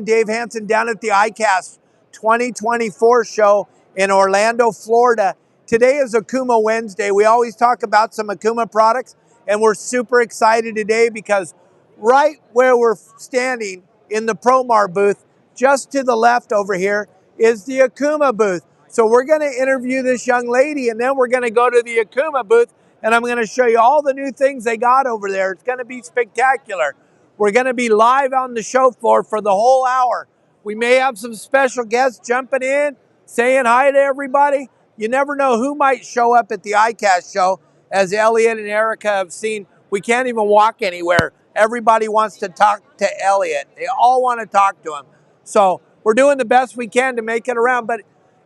Dave Hansen down at the ICast 2024 show in Orlando, Florida. Today is Okuma Wednesday. We always talk about some Okuma products, and we're super excited today because right where we're standing in the Promar booth, just to the left over here, is the Okuma booth. So we're going to interview this young lady, and then we're going to go to the Okuma booth, and I'm going to show you all the new things they got over there. It's going to be spectacular. We're going to be live on the show floor for the whole hour. We may have some special guests jumping in, saying hi to everybody. You never know who might show up at the ICast show. As Elliot and Erica have seen, we can't even walk anywhere. Everybody wants to talk to Elliot. They all want to talk to him. So we're doing the best we can to make it around. But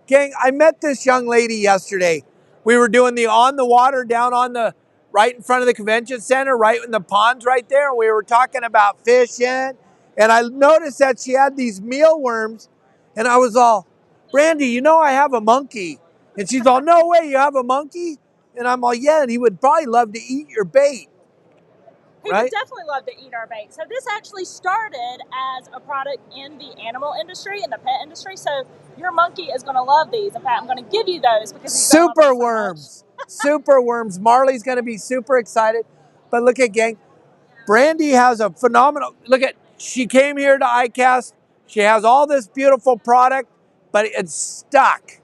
gang, I met this young lady yesterday. We were doing the on the water down on the right in front of the convention center, right in the ponds right there. And we were talking about fishing. And I noticed that she had these mealworms. And I was all, Brandy, you know I have a monkey. And she's all, no way, you have a monkey? And I'm all, yeah, and he would probably love to eat your bait. He would definitely love to eat our bait. So this actually started as a product in the animal industry, in the pet industry. So your monkey is going to love these. In fact, I'm going to give you those because he's super worms. Super worms. Marley's going to be super excited. But look at, gang, Brandy has a phenomenal, look at, she came here to ICast. She has all this beautiful product, but it's stuck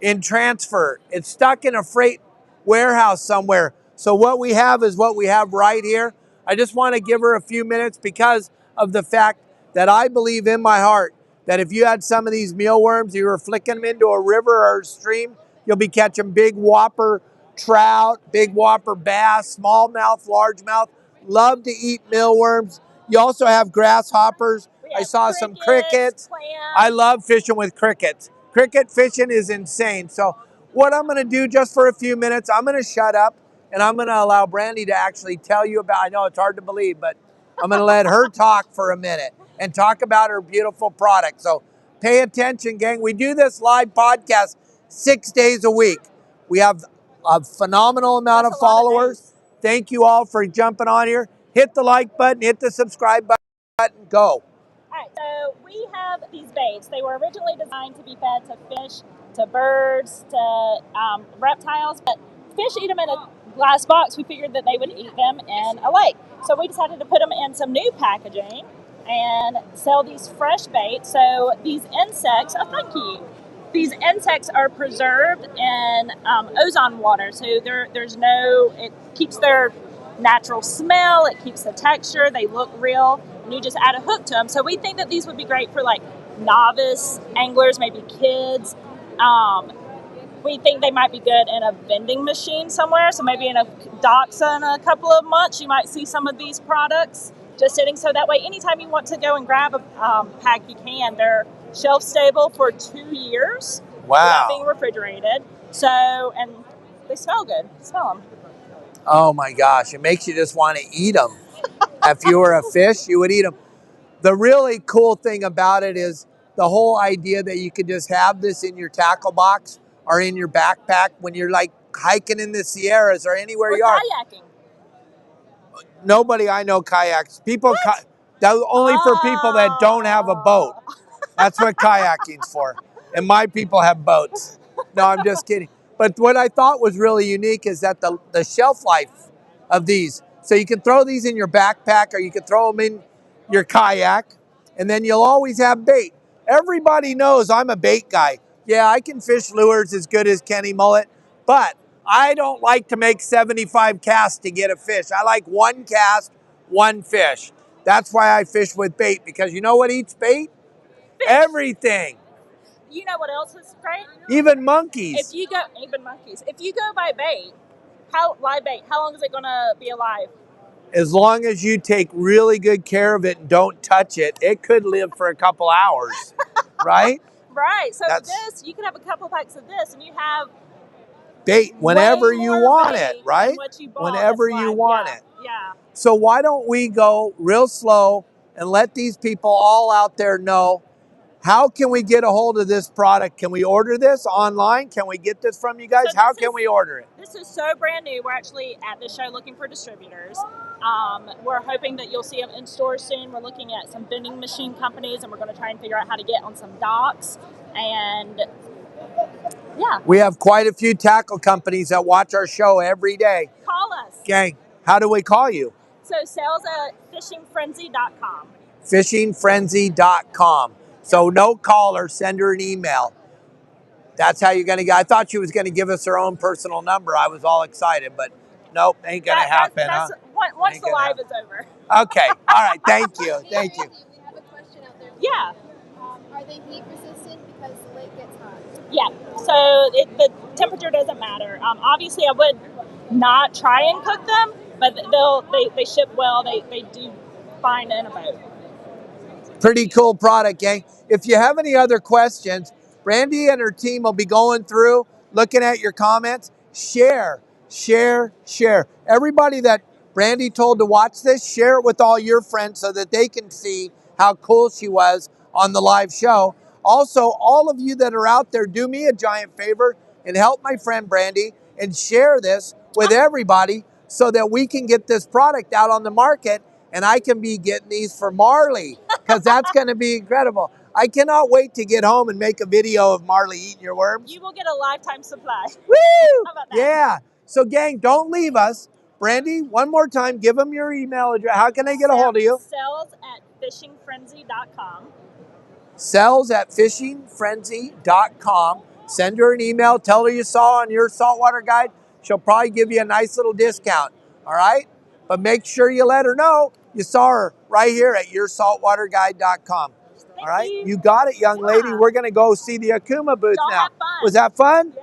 in transfer. It's stuck in a freight warehouse somewhere. So what we have is what we have right here. I just want to give her a few minutes because of the fact that I believe in my heart that if you had some of these mealworms, you were flicking them into a river or a stream, you'll be catching big whopper trout, big whopper bass, smallmouth, largemouth. Love to eat mealworms. You also have grasshoppers. I saw some crickets. I love fishing with crickets. Cricket fishing is insane. So what I'm going to do just for a few minutes, I'm going to shut up and I'm going to allow Brandy to actually tell you about, I know it's hard to believe, but I'm going to let her talk for a minute and talk about her beautiful product. So pay attention, gang. We do this live podcast 6 days a week. We have a phenomenal amount of followers. Thank you all for jumping on here. Hit the like button, hit the subscribe button, go. All right, so we have these baits. They were originally designed to be fed to fish, to birds, to reptiles, but fish eat them in a glass box. We figured that they would eat them in a lake. So we decided to put them in some new packaging and sell these fresh baits. So these insects, oh, thank you. These insects are preserved in ozone water. So it keeps their natural smell, it keeps the texture, they look real, and you just add a hook to them. So we think that these would be great for like novice anglers, maybe kids. We think they might be good in a vending machine somewhere. So maybe in a docks in a couple of months, you might see some of these products just sitting. So that way, anytime you want to go and grab a pack, you can. They're shelf stable for 2 years. Wow. Without being refrigerated. So, and they smell good. Smell them. Oh my gosh, it makes you just want to eat them. If you were a fish, you would eat them. The really cool thing about it is the whole idea that you could just have this in your tackle box or in your backpack when you're like hiking in the Sierras or anywhere you are. Kayaking. Nobody I know kayaks. People, that's only for people that don't have a boat. That's what kayaking's for. And my people have boats. No, I'm just kidding. But what I thought was really unique is that the shelf life of these. So you can throw these in your backpack or you can throw them in your kayak and then you'll always have bait. Everybody knows I'm a bait guy. Yeah, I can fish lures as good as Kenny Mullet, but I don't like to make 75 casts to get a fish. I like one cast, one fish. That's why I fish with bait, because you know what eats bait? Fish. Everything. You know what else is great? Even monkeys. Even monkeys. If you go by bait, live bait, how long is it going to be alive? As long as you take really good care of it and don't touch it, it could live for a couple hours, right? Right. So this, you can have a couple packs of this, and you have bait whenever you want it, right? Whenever you want it. Yeah. So why don't we go real slow and let these people all out there know, how can we get a hold of this product? Can we order this online? Can we get this from you guys? How can we order it? This is so brand new. We're actually at the show looking for distributors. We're hoping that you'll see them in stores soon. We're looking at some vending machine companies, and we're going to try and figure out how to get on some docks. And yeah, We have quite a few tackle companies that watch our show every day. call us. Gang, how do we call you? So sales at fishingfrenzy.com. Fishingfrenzy.com. So no call her, send her an email. That's how you're going to get. I thought she was going to give us her own personal number. I was all excited, but nope, ain't going to happen. That's once the live is over. Okay. All right. Thank you. Thank you. We have a question out there. Yeah. Are they heat resistant because the lake gets hot? Yeah. So the temperature doesn't matter. Obviously, I would not try and cook them, but they ship well. They do fine in a boat. Pretty cool product, gang. If you have any other questions, Brandy and her team will be going through, looking at your comments. Share. Everybody that Brandy told to watch this, share it with all your friends so that they can see how cool she was on the live show. Also, all of you that are out there, do me a giant favor and help my friend Brandy and share this with everybody so that we can get this product out on the market and I can be getting these for Marley because that's going to be incredible. I cannot wait to get home and make a video of Marley eating your worms. You will get a lifetime supply. Woo! How about that? Yeah. So, gang, don't leave us. Brandy, one more time, give them your email address. How can they get a hold of you? Sales at fishingfrenzy.com. Sales at fishingfrenzy.com. Send her an email. Tell her you saw on your saltwater guide. She'll probably give you a nice little discount. All right? But make sure you let her know you saw her right here at yoursaltwaterguide.com. All right? You got it, young lady. We're going to go see the Okuma booth Y'all now. have fun. Was that fun? Yeah.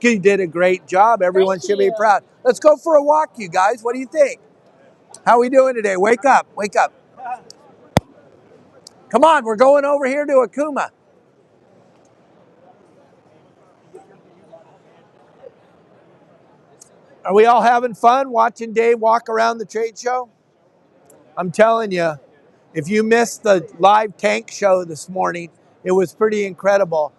You did a great job. Everyone should be proud. Let's go for a walk, you guys. What do you think? How are we doing today? Wake up. Wake up. Come on, we're going over here to Okuma. Are we all having fun watching Dave walk around the trade show? I'm telling you, if you missed the live tank show this morning, it was pretty incredible.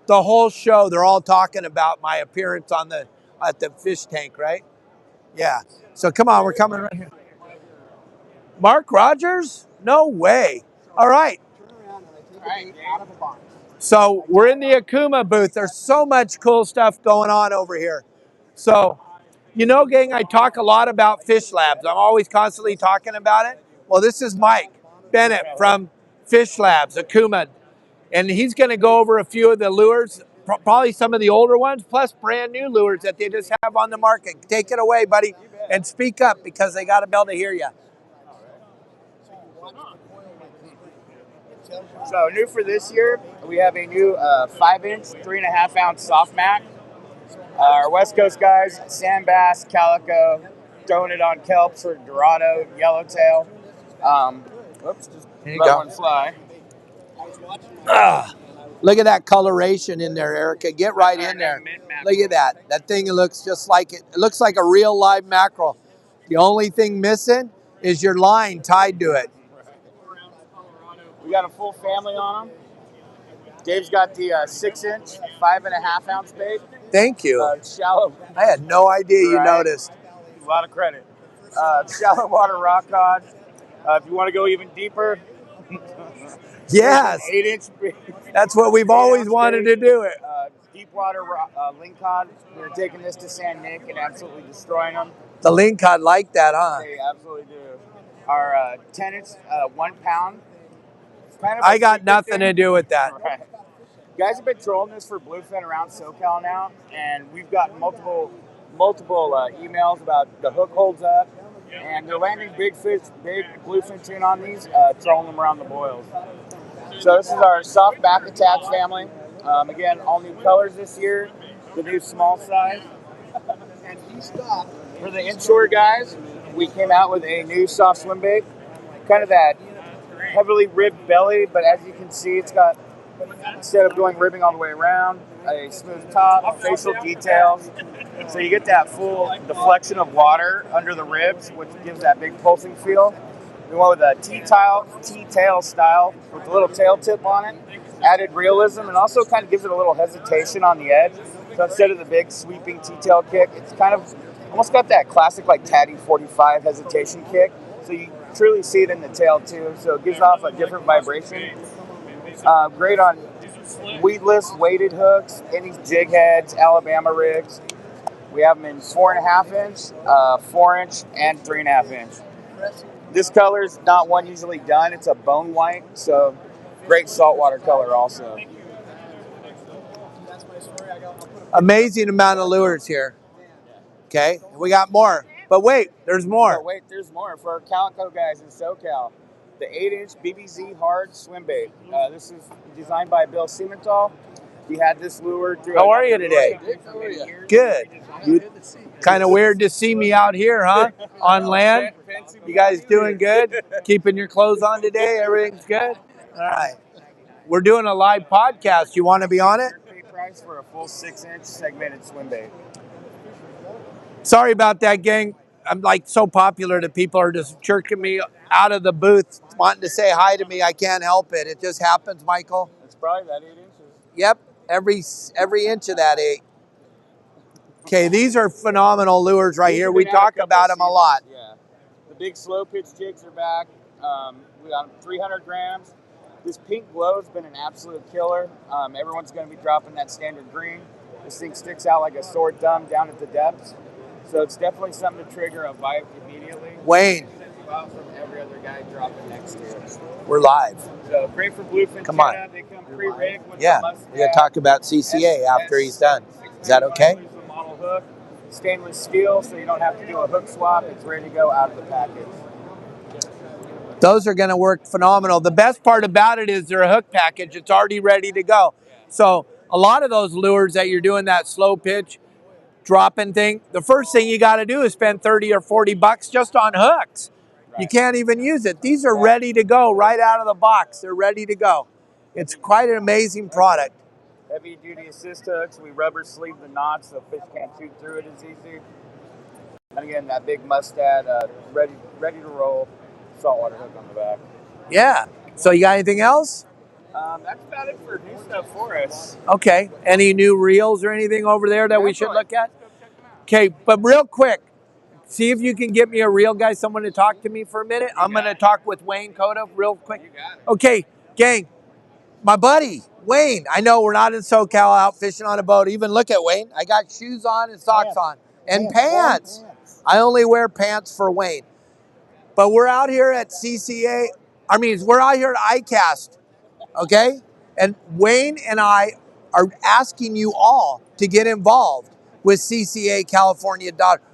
The whole show, they're all talking about my appearance at the fish tank, right? Yeah. So come on, we're coming right here. Mark Rogers? No way. All right. So we're in the Okuma booth. There's so much cool stuff going on over here. So, you know, gang, I talk a lot about FishLabs. I'm always constantly talking about it. Well, this is Mike Bennett from FishLabs, Okuma. And he's going to go over a few of the lures, probably some of the older ones, plus brand new lures that they just have on the market. Take it away, buddy, and speak up because they got to be able to hear you. So new for this year, we have a new 5-inch, 3.5-ounce soft mat. Our West Coast guys, sand bass, calico, throwing it on kelps or dorado, yellowtail. Whoops, just Here you let go. one fly. Look at that coloration in there, Erica. Get right in there. Look at that. That thing looks just like it. It looks like a real live mackerel. The only thing missing is your line tied to it. We got a full family on them. Dave's got the 6-inch, 5.5-ounce bait. Thank you. Shallow. I had no idea you noticed. A lot of credit. Shallow water rock cod. If you want to go even deeper, Yes. 8-inch bait. That's what we've always wanted to do it. Deep water lingcod. We're taking this to San Nick and absolutely destroying them. The lingcod like that, huh? They absolutely do. Our 10-inch, 1 pound. Kind of I got nothing to do with that. Right. Guys have been trolling this for bluefin around SoCal now, and we've gotten multiple emails about the hook holds up, and they're landing big fish, big bluefin tuna on these, trolling them around the boils. So this is our soft back attack family. Again, all new colors this year, the new small size. And for the Inshore guys, we came out with a new soft swim bait, kind of that heavily ribbed belly, but as you can see, it's got, instead of going ribbing all the way around, a smooth top, facial details. So you get that full deflection of water under the ribs, which gives that big pulsing feel. We went with a T-tail style with a little tail tip on it, added realism, and also kind of gives it a little hesitation on the edge. So instead of the big sweeping T-tail kick, it's kind of almost got that classic like Tatty 45 hesitation kick. So you truly see it in the tail too. So it gives off a different vibration. Great on weedless, weighted hooks, any jig heads, Alabama rigs. We have them in 4.5 inch, 4 inch, and 3.5 inch. This color is not one usually done. It's a bone white, so great saltwater color also. Amazing amount of lures here. Okay, we got more. But wait, there's more. Oh, wait, there's more. For our Calico guys in SoCal, the 8-inch BBZ hard swim bait. This is designed by Bill Siementhal. He had this lure through. How are you today? Good. Kind of weird to see me out here, huh? On land. You guys doing good? Keeping your clothes on today? Everything's good? All right. We're doing a live podcast. You want to be on it? Price for a full 6-inch segmented swim bait. Sorry about that, gang. I'm like so popular that people are just jerking me out of the booth, wanting to say hi to me. I can't help it. It just happens, Michael. It's probably that 8 inches. Yep, every inch of that 8. Okay, these are phenomenal lures right here. We talk about them a lot. Yeah, the big slow pitch jigs are back. We got 300 grams. This pink glow has been an absolute killer. Everyone's going to be dropping that standard green. This thing sticks out like a sore thumb down at the depths. So it's definitely something to trigger a bite immediately. Wayne. From every other guy dropping next to it. We're live. So great for bluefin Come tuna. on. They come pre-rigged with Yeah, the mustard. we got to talk about CCA after he's done. Is that okay? The model hook, stainless steel, so you don't have to do a hook swap. It's ready to go out of the package. Those are going to work phenomenal. The best part about it is they're a hook package. It's already ready to go. So a lot of those lures that you're doing that slow pitch dropping thing, the first thing you got to do is spend 30 or 40 bucks just on hooks. Right. You can't even use it. These are ready to go right out of the box. They're ready to go. It's quite an amazing product. Heavy duty assist hooks. We rubber sleeve the knots so fish can't shoot through it as easy. And again, that big mustad, ready to roll. Saltwater hook on the back. Yeah. So you got anything else? That's about it for new stuff for us. Okay. Any new reels or anything over there that we should look at? Okay, but real quick, see if you can get me a reel guy, someone to talk to me for a minute. I'm going to talk with Wayne Cota real quick. Okay, gang, my buddy, Wayne. I know we're not in SoCal out fishing on a boat. Even look at Wayne. I got shoes on and socks on. And pants. I only wear pants for Wayne. But we're out here at CCA. We're out here at ICast, okay? And Wayne and I are asking you all to get involved with CCA California.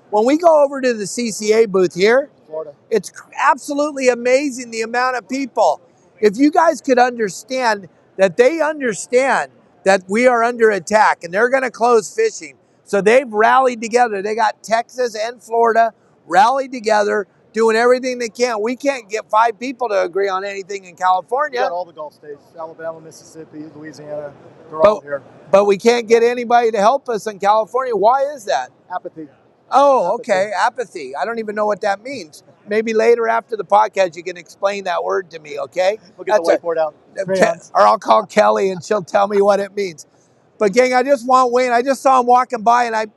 When we go over to the CCA booth here, Florida, it's absolutely amazing the amount of people. If you guys could understand that they understand that we are under attack and they're going to close fishing. So they've rallied together. They got Texas and Florida rallied together, doing everything they can. We can't get 5 people to agree on anything in California. We got all the Gulf states, Alabama, Mississippi, Louisiana, they're all here. But we can't get anybody to help us in California. Why is that? Apathy. Oh, okay, apathy. I don't even know what that means. Maybe later after the podcast you can explain that word to me, okay? We'll get the whiteboard out. Or I'll call Kelly and she'll tell me what it means. But gang, I just want Wayne. I just saw him walking by, and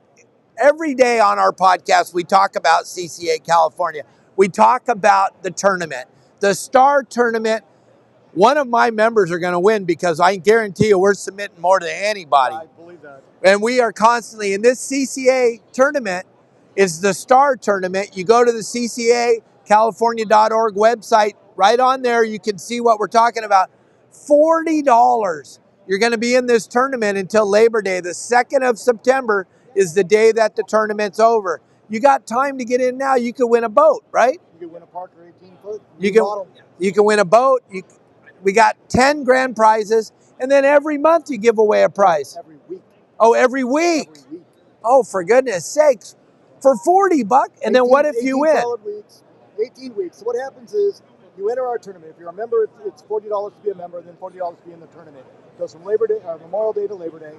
every day on our podcast we talk about CCA California. We talk about the tournament, the Star Tournament. One of my members are going to win because I guarantee you we're submitting more than anybody. I believe that. And we are constantly, in this CCA tournament is the Star Tournament. You go to the CCACalifornia.org website. Right on there, you can see what we're talking about. $40. You're going to be in this tournament until Labor Day. The 2nd of September is the day that the tournament's over. You got time to get in now. You could win a boat, right? You could win a Parker 18-foot. You can win a boat. We got 10 grand prizes, and then every month you give away a prize. Every week. Oh, every week. Every week. Oh, for goodness sakes. For $40, and then what if you win? 18 solid weeks, 18 weeks. So what happens is you enter our tournament. If you're a member, it's $40 to be a member, and then $40 to be in the tournament. It goes from Memorial Day to Labor Day,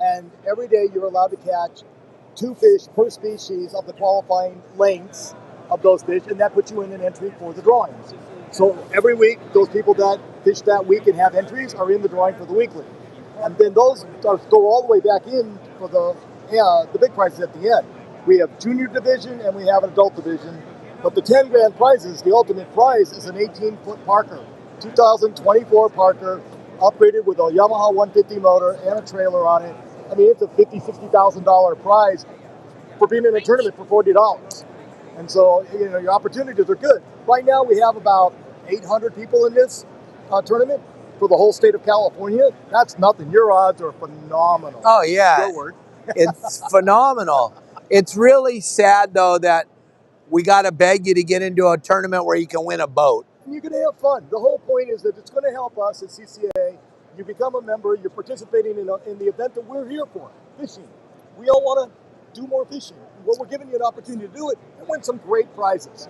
and every day you're allowed to catch 2 fish per species of the qualifying lengths of those fish, and that puts you in an entry for the drawings. So every week, those people that fish that week and have entries are in the drawing for the weekly. And then those go all the way back in for the big prizes at the end. We have junior division and we have an adult division. But the 10 grand prizes, the ultimate prize is an 18-foot Parker, 2024 Parker, upgraded with a Yamaha 150 motor and a trailer on it. I mean, it's a $50,000, $60,000 prize for being in a tournament for $40. And so, your opportunities are good. Right now, we have about 800 people in this tournament for the whole state of California. That's nothing. Your odds are phenomenal. Oh, yeah. Your word. It's phenomenal. It's really sad, though, that we got to beg you to get into a tournament where you can win a boat. And you're going to have fun. The whole point is that it's going to help us at CCA. You become a member. You're participating in the event that we're here for, fishing. We all want to do more fishing. Well, we're giving you an opportunity to do it and win some great prizes.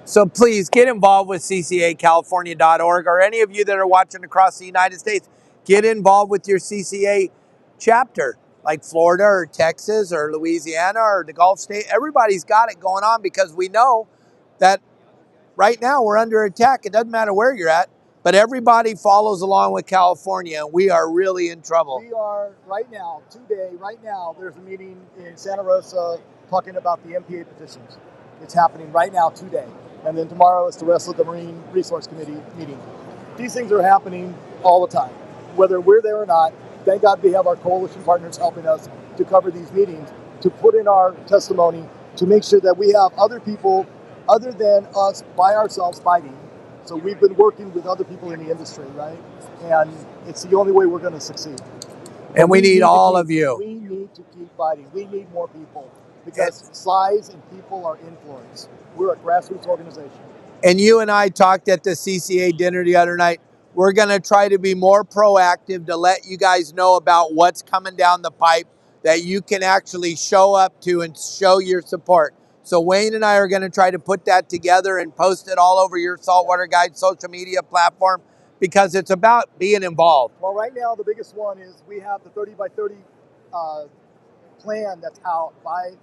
So please get involved with ccacalifornia.org, or any of you that are watching across the United States, get involved with your CCA chapter, like Florida or Texas or Louisiana or the Gulf State. Everybody's got it going on, because we know that right now we're under attack. It doesn't matter where you're at, but everybody follows along with California, and we are really in trouble. We are right now, there's a meeting in Santa Rosa talking about the MPA petitions. It's happening right now today. And then tomorrow is the rest of the Marine Resource Committee meeting. These things are happening all the time, whether we're there or not. Thank God we have our coalition partners helping us to cover these meetings, to put in our testimony, to make sure that we have other people other than us by ourselves fighting. So we've been working with other people in the industry, right? And it's the only way we're going to succeed. And we need all of you. We need to keep fighting. We need more people, because size and people are influence. We're a grassroots organization. And you and I talked at the CCA dinner the other night. We're going to try to be more proactive to let you guys know about what's coming down the pipe that you can actually show up to and show your support. So Wayne and I are going to try to put that together and post it all over your Saltwater Guide social media platform, because it's about being involved. Well, right now, the biggest one is we have the 30 by 30 plan that's out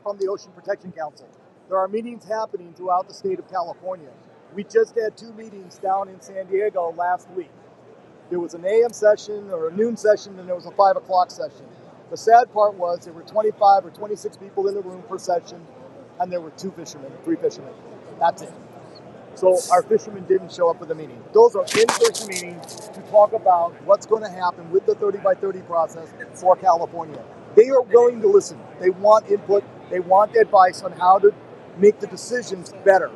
from the Ocean Protection Council. There are meetings happening throughout the state of California. We just had 2 meetings down in San Diego last week. There was an AM session or a noon session, and there was a 5 o'clock session. The sad part was there were 25 or 26 people in the room per session, and there were 3 fishermen. That's it. So our fishermen didn't show up for the meeting. Those are in-person meetings to talk about what's going to happen with the 30 by 30 process for California. They are willing to listen. They want input. They want advice on how to make the decisions better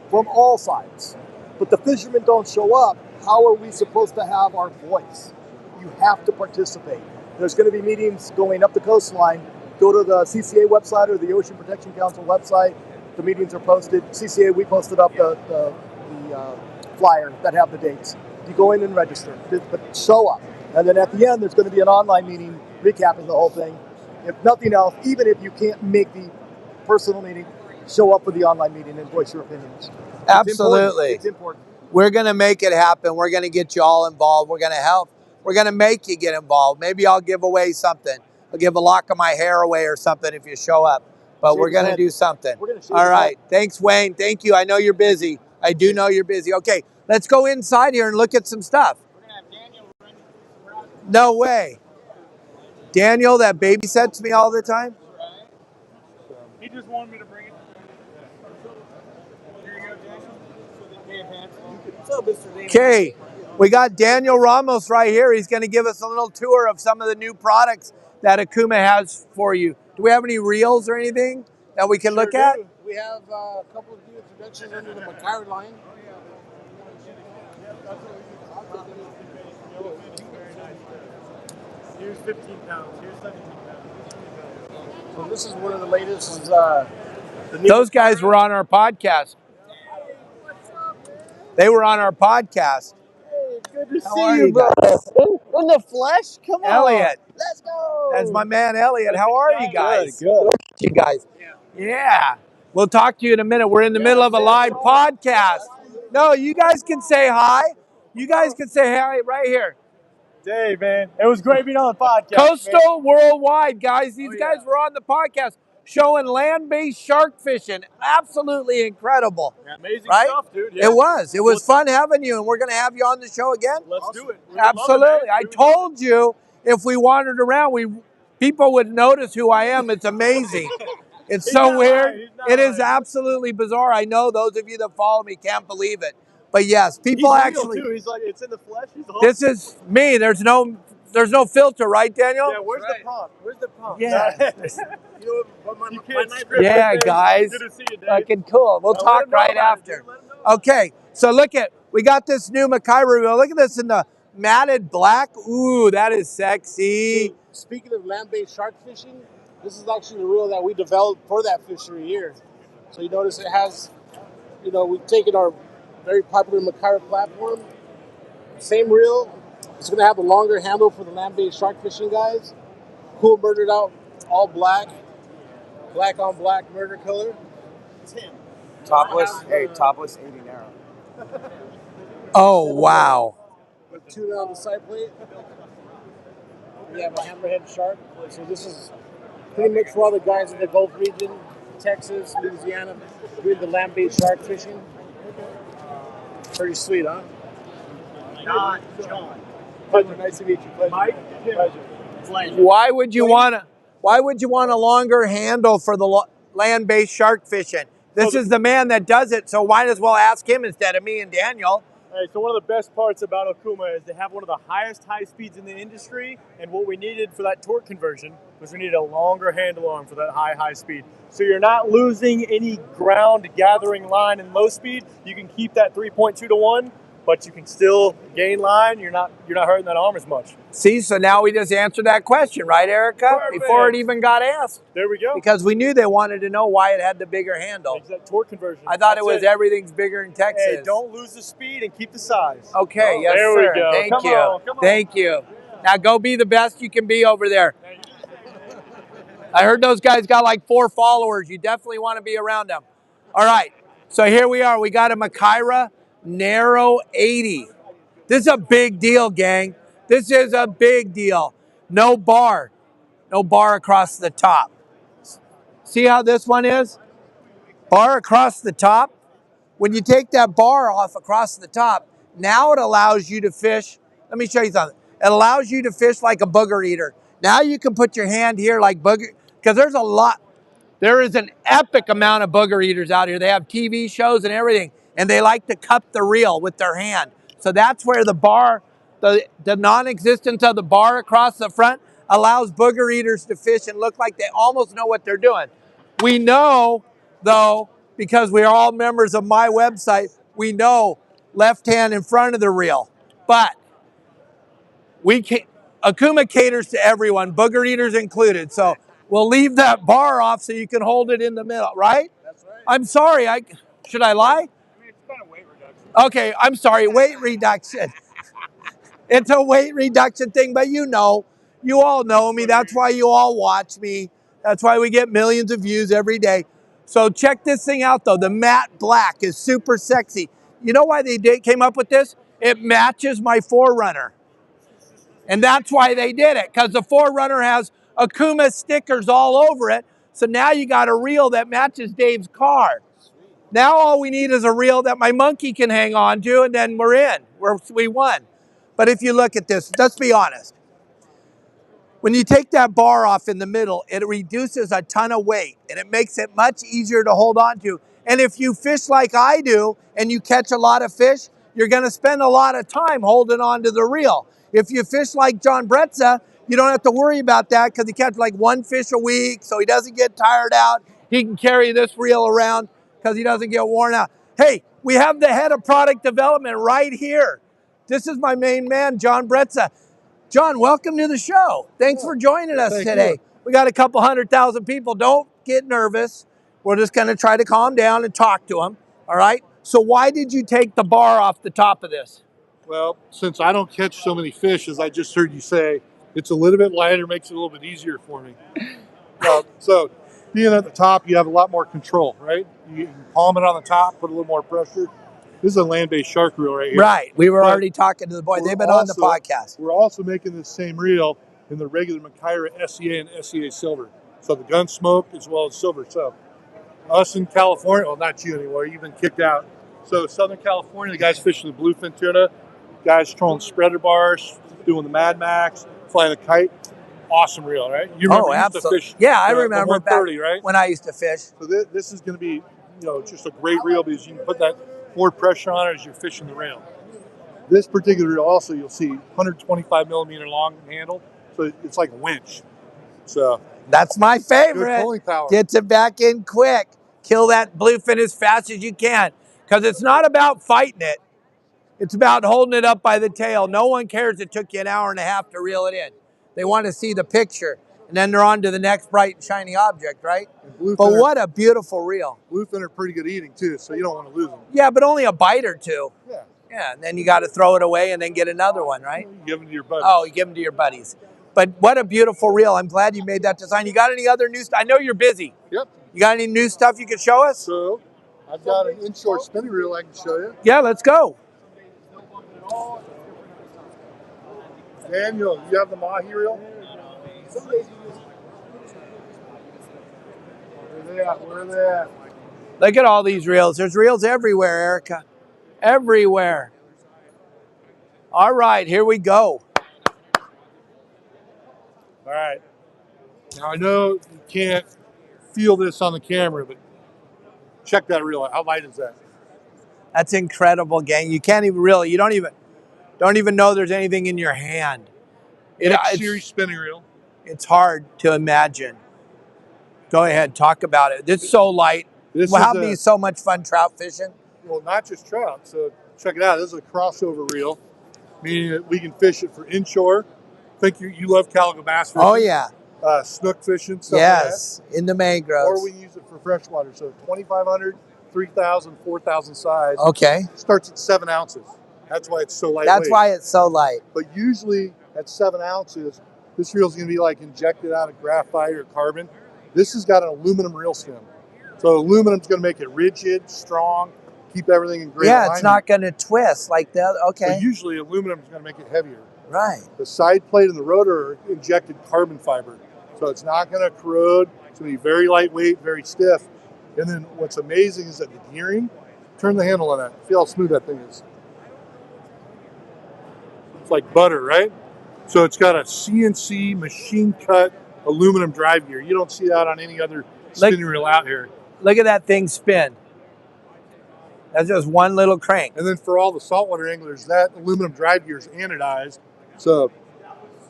from all sides. But the fishermen don't show up. How are we supposed to have our voice? You have to participate. There's going to be meetings going up the coastline. Go to the CCA website or the Ocean Protection Council website. The meetings are posted. CCA, we posted up the flyer that have the dates. You go in and register, but show up. And then at the end, there's going to be an online meeting recapping the whole thing. If nothing else, even if you can't make the personal meeting, show up for the online meeting and voice your opinions. Absolutely. It's important. We're going to make it happen. We're going to get you all involved. We're going to help. We're going to make you get involved. Maybe I'll give away something. I'll give a lock of my hair away or something if you show up. But we're going to do something. All right. Thanks, Wayne. Thank you. I know you're busy. I do know you're busy. Okay, let's go inside here and look at some stuff. We're going to have Daniel run. No way. Daniel, that babysits me all the time? He just wanted me to bring it. Here you go, Daniel. What's up, Mr. Daniel? Okay, we got Daniel Ramos right here. He's going to give us a little tour of some of the new products that Okuma has for you. Do we have any reels or anything that we can look at? We have a couple of new introductions under the Makyra line. Here's 15 pounds. Here's 17 pounds. So this is one of the latest. Those guys were on our podcast. They were on our podcast. Hey, good to How see are you, you bro. guys? In the flesh? Come on. Elliot. Let's go. That's my man, Elliot. How are you guys? Good. You guys. Yeah. We'll talk to you in a minute. We're in the middle of a live podcast. No, you guys can say hi. You guys can say hi right here. Dave, man. It was great being on the podcast. Coastal Worldwide, guys. These guys were on the podcast showing land-based shark fishing. Absolutely incredible. Yeah, amazing right? stuff, dude. Yeah. It was. It was fun having you, and we're going to have you on the show again. Let's do it. Absolutely. I told you if we wandered around, people would notice who I am. It's amazing. It's He's so not weird. lying. He's not It is lying. absolutely bizarre. I know those of you that follow me can't believe it. But yes, He's people real actually, too. He's like, it's in the flesh. He's awesome. this is me. There's no filter, right, Daniel? Yeah, where's the prompt? Where's the prompt? Yeah. You know, but you can't script Yeah, it, Dave. guys. Good to see you, Dave. Fucking cool. We'll Let talk him know right about it, after. dude. Let him know about Okay, so we got this new Makyra reel. Look at this in the matted black. Ooh, that is sexy. So, speaking of land-based shark fishing, this is actually the reel that we developed for that fishery here. So you notice it has, we've taken our very popular Makyra platform, same reel. It's going to have a longer handle for the land-based shark fishing guys. Cool murdered out, all black on black murder color. It's him. Topless, hey, topless 80 narrow. Oh, wow. With tuna on the side plate. We have a hammerhead shark. So this is pretty much for all the guys in the Gulf region, Texas, Louisiana, doing the land-based shark fishing. Pretty sweet, huh? Not John. Pleasure. Nice to meet you. Pleasure. Mike? Pleasure. Why would you want a longer handle for the land-based shark fishing? This is the man that does it, so why as well ask him instead of me and Daniel. Hey, so one of the best parts about Okuma is they have one of the highest high speeds in the industry, and what we needed for that torque conversion was we needed a longer handle arm for that high speed. So you're not losing any ground gathering line in low speed. You can keep that 3.2 to 1, but you can still gain line. You're not hurting that arm as much. See, so now we just answered that question, right, Erica? Perfect. Before it even got asked. There we go. Because we knew they wanted to know why it had the bigger handle. Exact torque conversion. I thought That's it was everything's bigger in Texas. Hey, don't lose the speed and keep the size. Okay, yes, there sir. we go. Thank Come you. on, come on. Thank you. Now go be the best you can be over there. I heard those guys got like 4 followers. You definitely want to be around them. All right, so here we are. We got a Makyra Narrow 80. This is a big deal, gang. This is a big deal. No bar across the top. See how this one is? Bar across the top. When you take that bar off across the top, now it allows you to fish. Let me show you something. It allows you to fish like a booger eater. Now you can put your hand here like booger, because there's a lot. There is an epic amount of booger eaters out here. They have TV shows and everything, and they like to cup the reel with their hand. So that's where the bar, the non-existence of the bar across the front allows booger eaters to fish and look like they almost know what they're doing. We know, though, because we are all members of my website, we know left hand in front of the reel. But Okuma caters to everyone, booger eaters included. So we'll leave that bar off so you can hold it in the middle, right? That's right. I'm sorry, should I lie? I mean, it's kind of weight reduction. Okay, I'm sorry, weight reduction. It's a weight reduction thing, but you all know me. That's why you all watch me. That's why we get millions of views every day. So check this thing out, though. The matte black is super sexy. You know why they came up with this? It matches my Forerunner. And that's why they did it, because the Forerunner has Okuma stickers all over it. So now you got a reel that matches Dave's car. Now all we need is a reel that my monkey can hang on to, and then we're in. We won. But if you look at this, let's be honest. When you take that bar off in the middle, it reduces a ton of weight, and it makes it much easier to hold on to. And if you fish like I do, and you catch a lot of fish, you're going to spend a lot of time holding on to the reel. If you fish like John Bretza, you don't have to worry about that because he catches like 1 fish a week, so he doesn't get tired out. He can carry this reel around because he doesn't get worn out. Hey, we have the head of product development right here. This is my main man, John Bretza. John, welcome to the show. Thanks for joining us today. We got a couple 100,000 people. Don't get nervous. We're just going to try to calm down and talk to them. All right? So why did you take the bar off the top of this? Well, since I don't catch so many fish, as I just heard you say, it's a little bit lighter, makes it a little bit easier for me. So being at the top, you have a lot more control, right? You can palm it on the top, put a little more pressure. This is a land-based shark reel right here. Right. We were already talking to the boy. They've been on the podcast. We're also making this same reel in the regular Makyra SEA and SEA Silver. So the gun smoke as well as silver. So us in California, well, not you anymore. You've been kicked out. So Southern California, the guys fishing the bluefin tuna, guys trolling spreader bars, doing the Mad Max, flying a kite. awesome reel, right? You remember Oh, you used to absolutely. fish Yeah, I the remember back 130, right? when I used to fish. So this is going to be, just a great reel because you can put that more pressure on it as you're fishing the reel. This particular reel also, you'll see 125 millimeter long handle, so it's like a winch. So that's my favorite. Good pulling power. Gets it back in quick. Kill that bluefin as fast as you can, because it's not about fighting it. It's about holding it up by the tail. No one cares it took you an hour and a half to reel it in. They want to see the picture, and then they're on to the next bright and shiny object, right? But what a beautiful reel. Bluefin are pretty good eating too, so you don't want to lose them. Yeah, but only a bite or two. Yeah. Yeah, and then you got to throw it away and then get another one, right? You give them to your buddies. Oh, you give them to your buddies. But what a beautiful reel. I'm glad you made that design. You got any other new stuff? I know you're busy. Yep. You got any new stuff you can show us? So I've got an inshore spinning reel I can show you. Yeah, let's go. Daniel, you have the Mahi reel? Where are they at? Look at all these reels. There's reels everywhere, Erica. Everywhere. All right, here we go. All right. Now I know you can't feel this on the camera, but check that reel out. How light is that? That's incredible, gang. You can't even really, you don't even know there's anything in your hand. X-series spinning reel. It's hard to imagine. Go ahead, talk about it. It's so light. Will have me so much fun trout fishing. Well, not just trout. So check it out. This is a crossover reel, meaning that we can fish it for inshore. I think you love calico bass fishing. Oh, yeah. Snook fishing, stuff yes, like that. In the mangroves. Or we use it for freshwater. So 2,500, 3,000, 4,000 size. Okay. Starts at 7 ounces. That's why it's so lightweight. That's why it's so light. But usually at 7 ounces, this reel is going to be like injected out of graphite or carbon. This has got an aluminum reel stem. So aluminum's going to make it rigid, strong, keep everything in great alignment. It's not going to twist like that. Okay. So usually aluminum is going to make it heavier. Right. The side plate and the rotor are injected carbon fiber. So it's not going to corrode. It's going to be very lightweight, very stiff. And then what's amazing is that the gearing, turn the handle on that. Feel how smooth that thing is. It's like butter, right? So it's got a CNC machine cut aluminum drive gear. You don't see that on any other spinning reel out here. Look at that thing spin. That's just one little crank. And then for all the saltwater anglers, that aluminum drive gear is anodized. So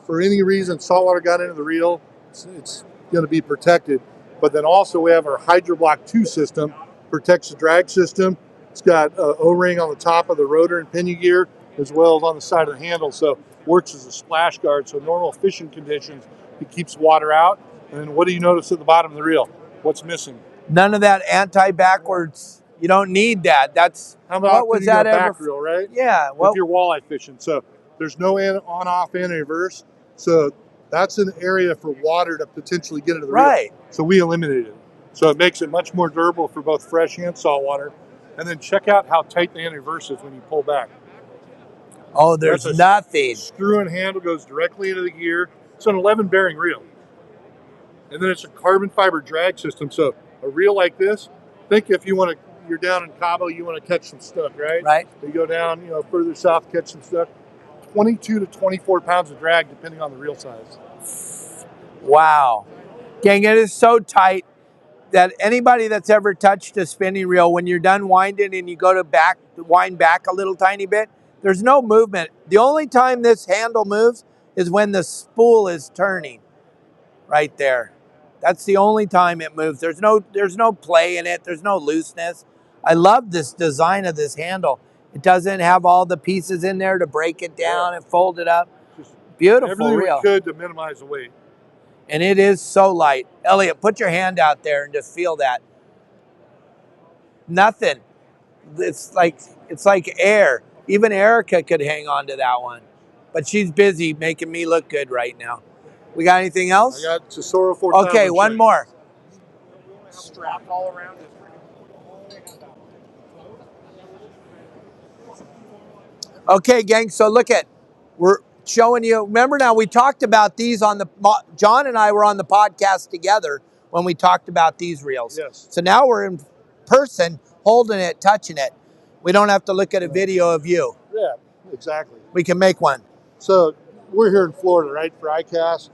for any reason saltwater got into the reel, it's going to be protected. But then also we have our Hydroblock 2 system, protects the drag system. It's got an O-ring on the top of the rotor and pinion gear, as well as on the side of the handle. So works as a splash guard. So normal fishing conditions, it keeps water out. And then what do you notice at the bottom of the reel? What's missing? None of that anti-backwards. You don't need that. That's how about what was that back reel, right? Yeah. If you're walleye fishing. So there's no on-off anti-reverse. So that's an area for water to potentially get into the reel. Right. So we eliminated it. So it makes it much more durable for both fresh and saltwater. And then check out how tight the anti-reverse is when you pull back. Oh, there's nothing. Screw and handle goes directly into the gear. It's an 11 bearing reel. And then it's a carbon fiber drag system. So a reel like this, think if you want to, you're down in Cabo, you want to catch some snook, right? Right. You go down, further south, catch some snook. 22 to 24 pounds of drag, depending on the reel size. Wow. Gang, it is so tight that anybody that's ever touched a spinning reel, when you're done winding and you go to wind back a little tiny bit, there's no movement. The only time this handle moves is when the spool is turning right there. That's the only time it moves. There's no play in it. There's no looseness. I love this design of this handle. It doesn't have all the pieces in there to break it down and fold it up. Just beautiful everything reel. We could to minimize the weight. And it is so light. Elliot, put your hand out there and just feel that. Nothing. It's like air. Even Erica could hang on to that one. But she's busy making me look good right now. We got anything else? I got Tesoro 4000. Okay, one more. Strapped all around it. Okay, gang, so look at, we're showing you, remember now we talked about these on John and I were on the podcast together when we talked about these reels. Yes. So now we're in person, holding it, touching it. We don't have to look at a video of you. Yeah, exactly. We can make one. So we're here in Florida, right, for ICast.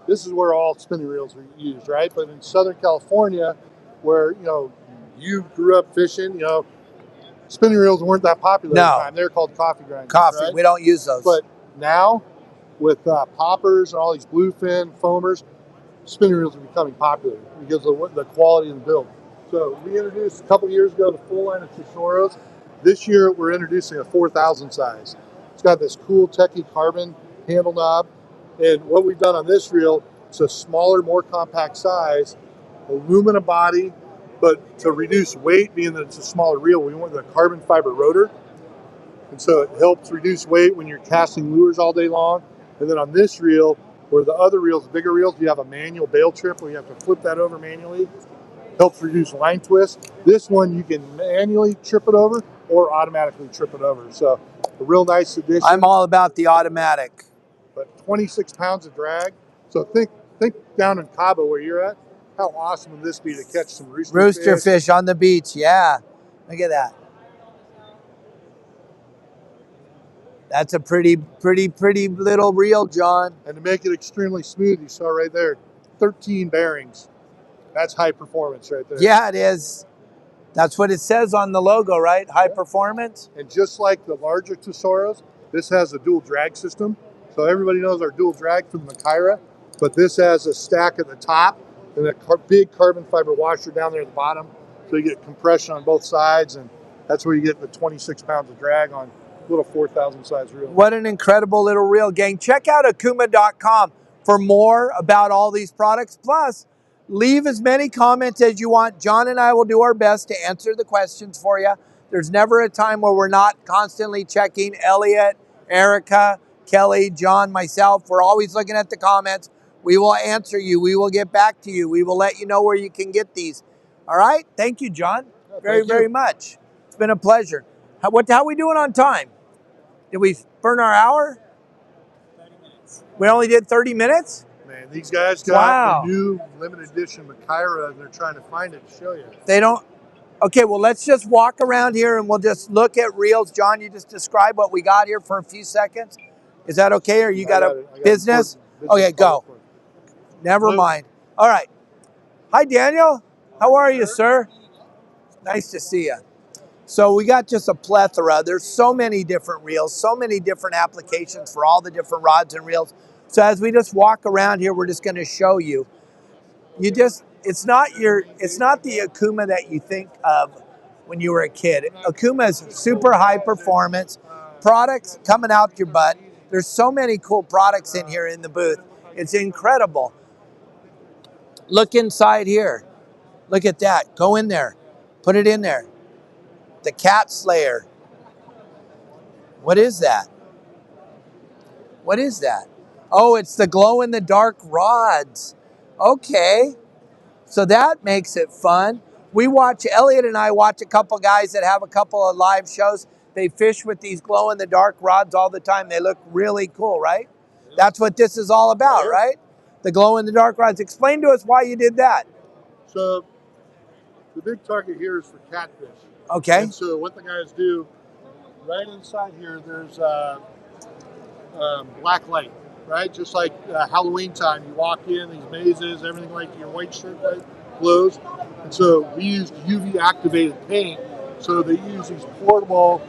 this is where all spinning reels are used, right? But in Southern California, where, you know, you grew up fishing, you know, spinning reels weren't that popular at the time. They're called coffee grinders. Coffee, right? we don't use those. But now, with poppers and all these bluefin foamers, spinning reels are becoming popular because of the quality and the build. So we introduced a couple years ago the full line of Inshores. This year we're introducing a 4,000 size. It's got this cool techie carbon handle knob, and what we've done on this reel, it's a smaller, more compact size, aluminum body, but to reduce weight, being that it's a smaller reel, we went with a carbon fiber rotor, and so it helps reduce weight when you're casting lures all day long. And then on this reel, where the other reels, bigger reels, you have a manual bail trip where you have to flip that over manually. Helps reduce line twist. This one you can manually trip it over or automatically trip it over. So a real nice addition. I'm all about the automatic. But 26 pounds of drag. So think down in Cabo where you're at. How awesome would this be to catch some rooster fish on the beach? Yeah, look at that. That's a pretty little reel, John. And to make it extremely smooth, you saw right there, 13 bearings. That's high performance right there. Yeah, it is. That's what it says on the logo, right? High performance. And just like the larger Tesoros, this has a dual drag system. So everybody knows our dual drag from the Makyra, but this has a stack at the top and a big carbon fiber washer down there at the bottom. So you get compression on both sides, and that's where you get the 26 pounds of drag on little 4,000 size reel. What an incredible little reel, gang. Check out Okuma.com for more about all these products. Plus, leave as many comments as you want. John and I will do our best to answer the questions for you. There's never a time where we're not constantly checking. Elliot, Erica, Kelly, John, myself, we're always looking at the comments. We will answer you. We will get back to you. We will let you know where you can get these. All right? Thank you, John. Very much. It's been a pleasure. How are we doing on time? Did we burn our hour? 30 minutes. We only did 30 minutes? Man, these guys got the new limited edition Makyra, and they're trying to find it to show you. They don't. Okay, well, let's just walk around here and we'll just look at reels. John, you just describe what we got here for a few seconds. Is that okay? Or you got a business? Okay, go. Never mind. All right. Hi, Daniel. How are you, sir? Nice to see you. So we got just a plethora. There's so many different reels, so many different applications for all the different rods and reels. So as we just walk around here, we're just going to show you. It's not the Okuma that you think of when you were a kid. Okuma is super high performance products coming out your butt. There's so many cool products in here in the booth. It's incredible. Look inside here. Look at that. Go in there. Put it in there. The Cat Slayer. What is that? What is that? Oh, it's the glow-in-the-dark rods. Okay. So that makes it fun. Elliot and I watch a couple guys that have a couple of live shows. They fish with these glow-in-the-dark rods all the time. They look really cool, right? That's what this is all about, right? The glow-in-the-dark rods. Explain to us why you did that. So the big target here is for catfish. Okay. And so what the guys do, right inside here, there's black light, right? Just like Halloween time, you walk in, these mazes, everything like your white shirt light glows. And so we used UV activated paint. So they use these portable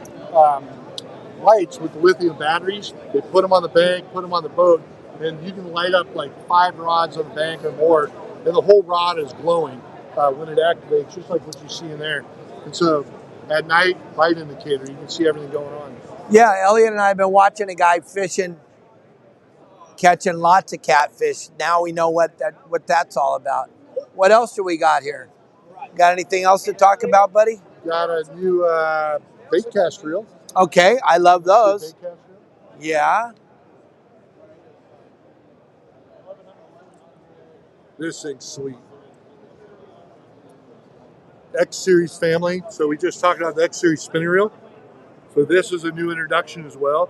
lights with lithium batteries. They put them on the bank, put them on the boat, and you can light up like 5 rods on the bank or more, and the whole rod is glowing when it activates, just like what you see in there. And so at night, light indicator, you can see everything going on. Yeah, Elliot and I have been watching a guy fishing, catching lots of catfish. Now we know what that's all about. What else do we got here? Got anything else to talk about, buddy? Got a new bait cast reel. Okay, I love those. Bait cast reel. Yeah. This thing's sweet. X Series family. So we just talked about the X Series spinning reel. So this is a new introduction as well.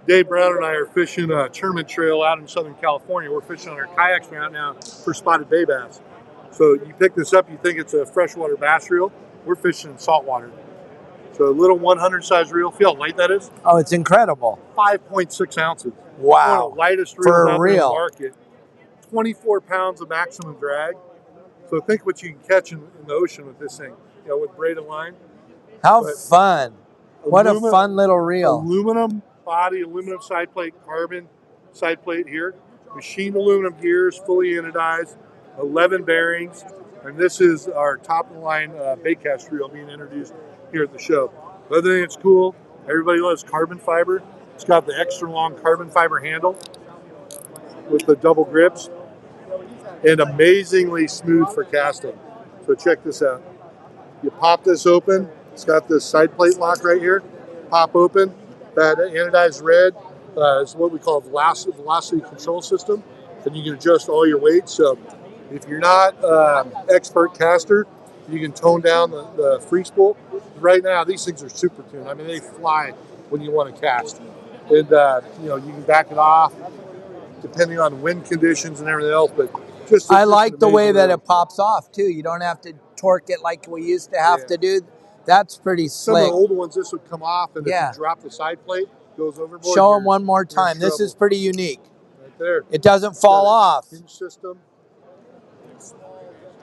Dave Brown and I are fishing a tournament trail out in Southern California. We're fishing on our kayaks right now for spotted bay bass. So you pick this up, you think it's a freshwater bass reel. We're fishing in saltwater. So a little 100 size reel. Feel how light that is? Oh, it's incredible. 5.6 ounces. Wow. One of the lightest reels for out real. there in the market. 24 pounds of maximum drag. So think what you can catch in the ocean with this thing, with braided line. How But fun. What a fun little reel. Aluminum body, aluminum side plate, carbon side plate here. Machined aluminum gears, fully anodized, 11 bearings. And this is our top of the line bait cast reel being introduced here at the show. The other thing that's cool, everybody loves carbon fiber. It's got the extra long carbon fiber handle with the double grips and amazingly smooth for casting. So check this out. You pop this open. It's got this side plate lock right here. Pop open. That anodized red is what we call velocity control system, and you can adjust all your weights. So if you're not expert caster, you can tone down the free spool. Right now, these things are super tuned. I mean, they fly when you want to cast, and you can back it off depending on wind conditions and everything else. But I like the way that it pops off too. You don't have to torque it like we used to have to do. That's pretty slick. Some of the older ones, this would come off, and if you drop the side plate, it goes overboard. Show them one more time. This is pretty unique. Right there. It doesn't fall off. Hinge system.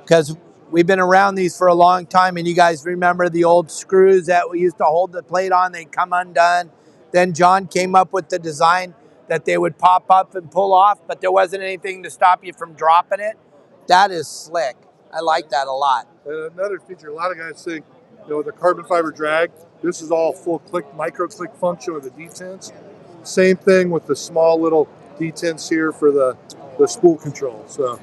Because we've been around these for a long time, and you guys remember the old screws that we used to hold the plate on. They'd come undone. Then John came up with the design that they would pop up and pull off, but there wasn't anything to stop you from dropping it. That is slick. I like that a lot. And another feature, a lot of guys think, the carbon fiber drag, this is all full click, micro click function with the detents. Same thing with the small little detents here for the spool control. So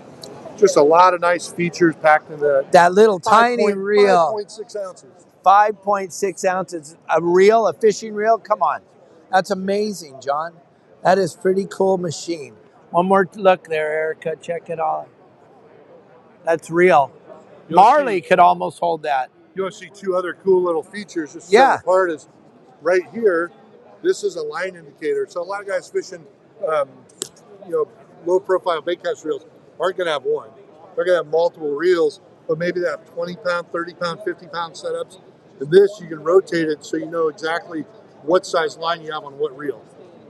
just a lot of nice features packed in that little tiny reel. 5.6 ounces. 5.6 ounces. A reel, a fishing reel? Come on. That's amazing, John. That is pretty cool machine. One more look there, Erica. Check it out. That's real. Marley could almost hold that. You want to see two other cool little features. Just set apart is right here. This is a line indicator. So a lot of guys fishing, low profile bait cast reels aren't going to have one. They're going to have multiple reels, but maybe they have 20 pound, 30 pound, 50 pound setups. And this, you can rotate it so you know exactly what size line you have on what reel,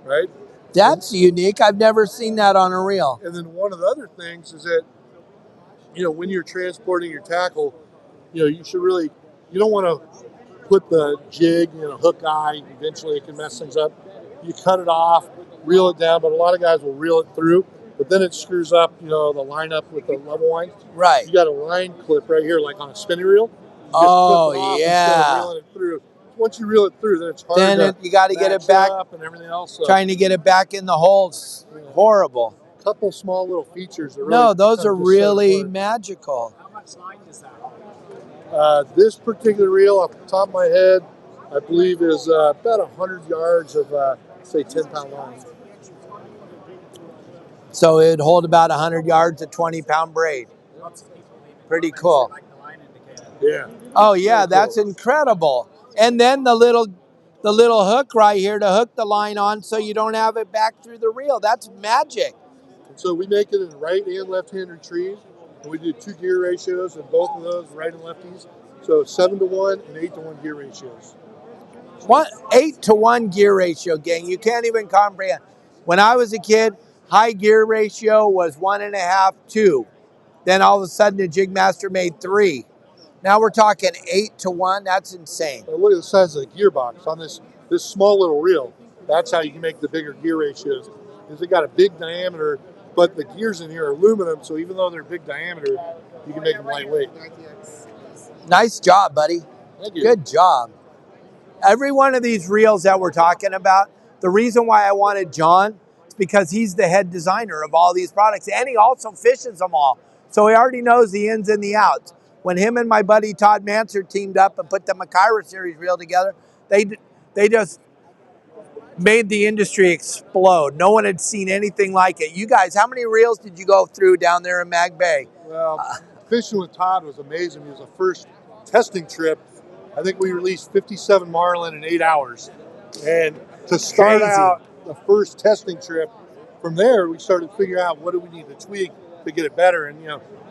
right? That's unique. I've never seen that on a reel. And then one of the other things is that, when you're transporting your tackle, you should really, you don't want to put the jig in a hook eye. Eventually it can mess things up. You cut it off, reel it down, but a lot of guys will reel it through, but then it screws up, the lineup with the level line. Right. You got a line clip right here, like on a spinning reel. Oh, instead of reeling it through. Once you reel it through, then it's hard to you got to get it back up and everything else. So. Trying to get it back in the holes, horrible. Couple small little features. That really those are really magical. How much line is that? This particular reel, off the top of my head, I believe is about 100 yards of, say, 10-pound line. So it'd hold about 100 yards of 20-pound braid. Pretty cool. Yeah. Oh yeah, that's incredible. And then the little hook right here to hook the line on, so you don't have it back through the reel. That's magic. So we make it in right and left-hand retrieve, and we do 2 gear ratios, and both of those right and lefties. So 7-to-1 and 8-to-1 gear ratios. 8-to-1 gear ratio, gang. You can't even comprehend. When I was a kid, high gear ratio was 1.5, 2. Then all of a sudden the jig master made 3. Now we're talking 8-to-1. That's insane. Look at the size of the gearbox on this small little reel. That's how you can make the bigger gear ratios. Because they got a big diameter, but the gears in here are aluminum, so even though they're big diameter, you can make them lightweight. Nice job, buddy. Thank you. Good job. Every one of these reels that we're talking about, the reason why I wanted John is because he's the head designer of all these products, and he also fishes them all. So he already knows the ins and the outs. When him and my buddy Todd Manser teamed up and put the Makyra series reel together, they just made the industry explode. No one had seen anything like it. You guys, how many reels did you go through down there in Mag Bay? Well, fishing with Todd was amazing. It was the first testing trip. I think we released 57 marlin in 8 hours. And to start out the first testing trip, from there we started figuring out what do we need to tweak to get it better. And,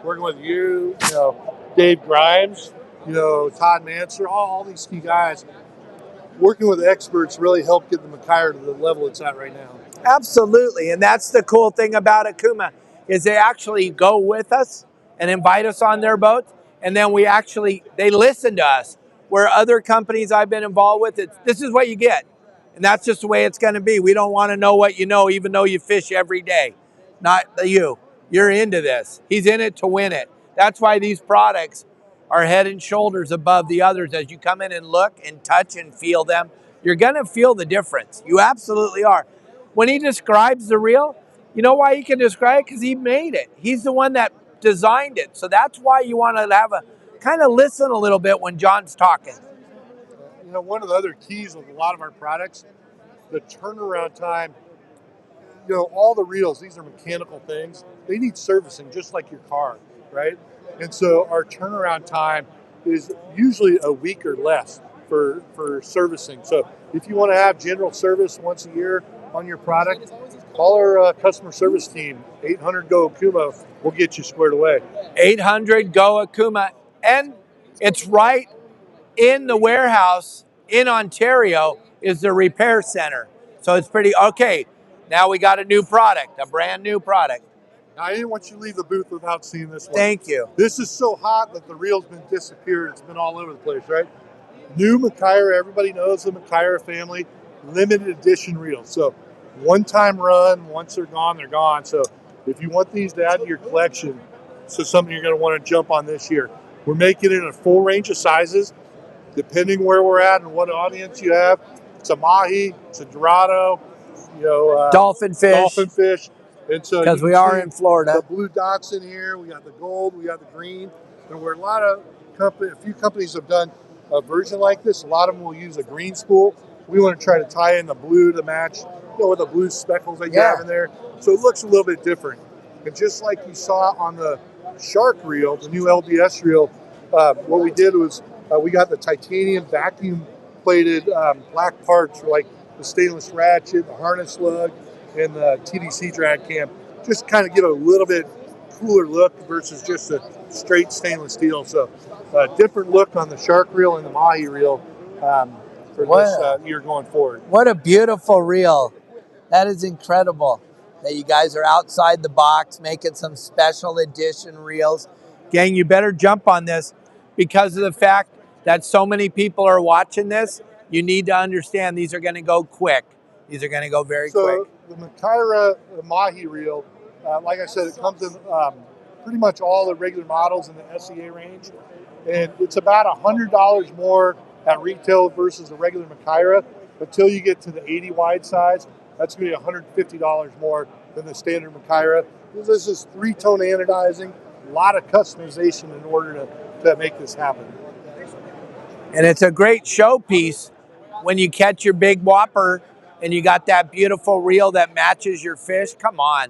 working with you, Dave Grimes, Todd Manser, all these key guys, working with experts really helped get the Makyra to the level it's at right now. Absolutely, and that's the cool thing about Okuma. is they actually go with us and invite us on their boats, and then they listen to us. Where other companies I've been involved with, this is what you get. And that's just the way it's going to be. We don't want to know what you know, even though you fish every day. Not you. You're into this. He's in it to win it. That's why these products are head and shoulders above the others. As you come in and look and touch and feel them, you're going to feel the difference. You absolutely are. When he describes the reel, you know why he can describe it? Because he made it. He's the one that designed it. So that's why you want to have a kind of listen a little bit when John's talking. You know, one of the other keys with a lot of our products, the turnaround time. You know, all the reels, these are mechanical things. They need servicing just like your car, right? And so our turnaround time is usually a week or less for servicing. So if you want to have general service once a year on your product, call our customer service team, 800-GO-AKUMA. We'll get you squared away. 800-GO-AKUMA. And it's right in the warehouse in Ontario is the repair center. So it's pretty, okay, now we got a new product, a brand new product. Now, I didn't want you to leave the booth without seeing this one. Thank you. This is so hot that the reel's been disappeared. It's been all over the place, right? New Makyra, everybody knows the Makyra family, limited edition reels. So one-time run, once they're gone, they're gone. So if you want these to add to your collection, so something you're going to want to jump on this year. We're making it in a full range of sizes, depending where we're at and what audience you have. It's a mahi, it's a dorado, you know, dolphin fish. And so because we are in Florida. The blue dots in here, we got the gold, we got the green, and where a few companies have done a version like this. A lot of them will use a green spool. We want to try to tie in the blue to match, you know, with the blue speckles that you have in there. So it looks a little bit different. And just like you saw on the shark reel, the new LDS reel, what we did was we got the titanium vacuum plated black parts for like the stainless ratchet, the harness lug, and the TDC drag cam. Just kind of give it a little bit cooler look versus just a straight stainless steel. So a different look on the shark reel and the mahi reel for this year going forward. What a beautiful reel. That is incredible that you guys are outside the box making some special edition reels. Gang, you better jump on this because of the fact that so many people are watching this. You need to understand these are going to go quick. These are going to go very quick. The Makyra mahi reel, like I said, it comes in pretty much all the regular models in the SEA range. And it's about $100 more at retail versus the regular Makyra. Until you get to the 80 wide size, that's going to be $150 more than the standard Makyra. This is 3-tone anodizing, a lot of customization in order to make this happen. And it's a great showpiece when you catch your big whopper and you got that beautiful reel that matches your fish. Come on.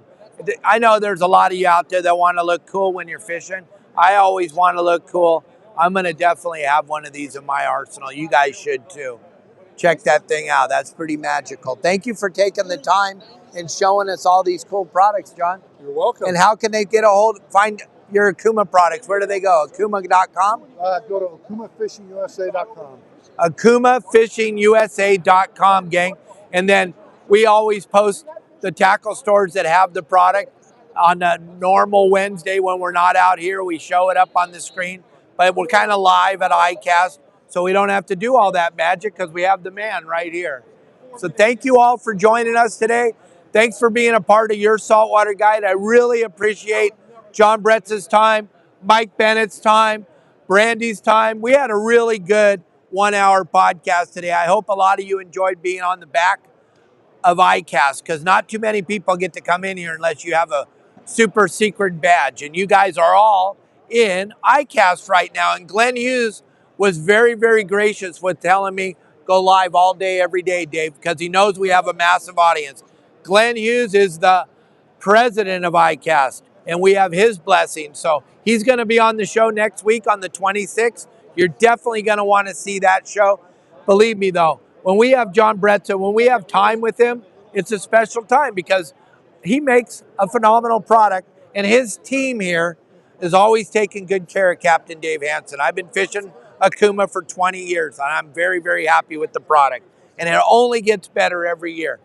I know there's a lot of you out there that want to look cool when you're fishing. I always want to look cool. I'm going to definitely have one of these in my arsenal. You guys should too. Check that thing out. That's pretty magical. Thank you for taking the time and showing us all these cool products, John. You're welcome. And how can they find your Okuma products? Where do they go? Okuma.com? Go to OkumaFishingUSA.com. OkumaFishingUSA.com, gang. And then we always post the tackle stores that have the product on a normal Wednesday when we're not out here. We show it up on the screen, but we're kind of live at ICast, so we don't have to do all that magic because we have the man right here. So thank you all for joining us today. Thanks for being a part of your Saltwater Guide. I really appreciate John Bretz's time, Mike Bennett's time, Brandy's time. We had a really good 1-hour podcast today. I hope a lot of you enjoyed being on the back of ICast because not too many people get to come in here unless you have a super secret badge. And you guys are all in ICast right now. And Glenn Hughes was very, very gracious with telling me go live all day, every day, Dave, because he knows we have a massive audience. Glenn Hughes is the president of ICast, and we have his blessing. So he's going to be on the show next week on the 26th. You're definitely going to want to see that show. Believe me, though, when we have John Bretza, when we have time with him, it's a special time because he makes a phenomenal product, and his team here is always taking good care of Captain Dave Hansen. I've been fishing Okuma for 20 years, and I'm very, very happy with the product, and it only gets better every year.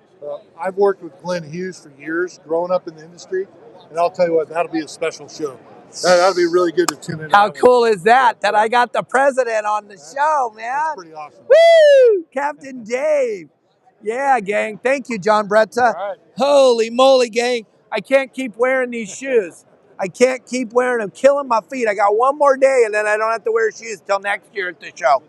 I've worked with Glenn Hughes for years, growing up in the industry, And I'll tell you what, that'll be a special show. That'll be really good to tune in. How cool is that? That I got the president on the show, man. That's pretty awesome. Woo! Captain Dave. Yeah, gang. Thank you, John Bretza. All right. Holy moly, gang. I can't keep wearing these shoes. I can't keep wearing them. Killing my feet. I got one more day, and then I don't have to wear shoes till next year at the show.